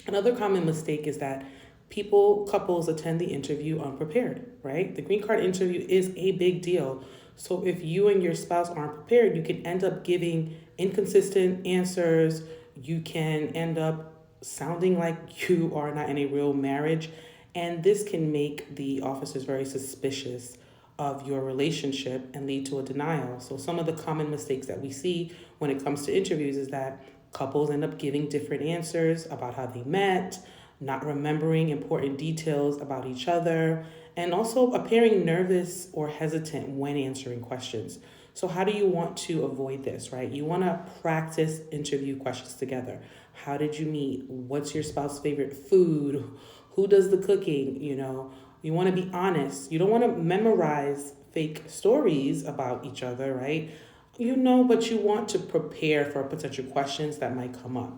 Another common mistake is that couples attend the interview unprepared, right? The green card interview is a big deal. So if you and your spouse aren't prepared, you can end up giving inconsistent answers. You can end up sounding like you are not in a real marriage. And this can make the officers very suspicious of your relationship and lead to a denial. So, some of the common mistakes that we see when it comes to interviews is that couples end up giving different answers about how they met, not remembering important details about each other, and also appearing nervous or hesitant when answering questions. So, how do you want to avoid this, right? You want to practice interview questions together. How did you meet? What's your spouse's favorite food? Who does the cooking? You want to be honest. You don't want to memorize fake stories about each other, right? But you want to prepare for potential questions that might come up.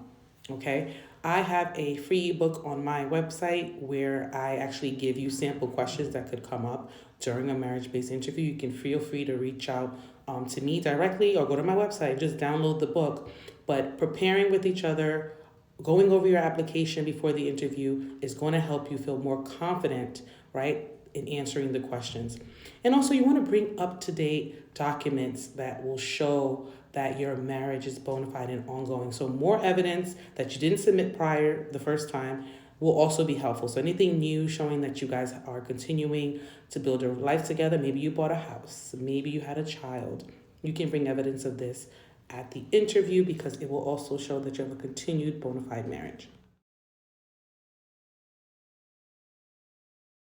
Okay. I have a free ebook on my website where I actually give you sample questions that could come up during a marriage based interview. You can feel free to reach out to me directly or go to my website, just download the book. But preparing with each other, going over your application before the interview is going to help you feel more confident, right, in answering the questions. And also, you want to bring up to date documents that will show that your marriage is bona fide and ongoing. So, more evidence that you didn't submit prior the first time will also be helpful. So, anything new showing that you guys are continuing to build your life together, maybe you bought a house, maybe you had a child, you can bring evidence of this at the interview because it will also show that you have a continued bona fide marriage.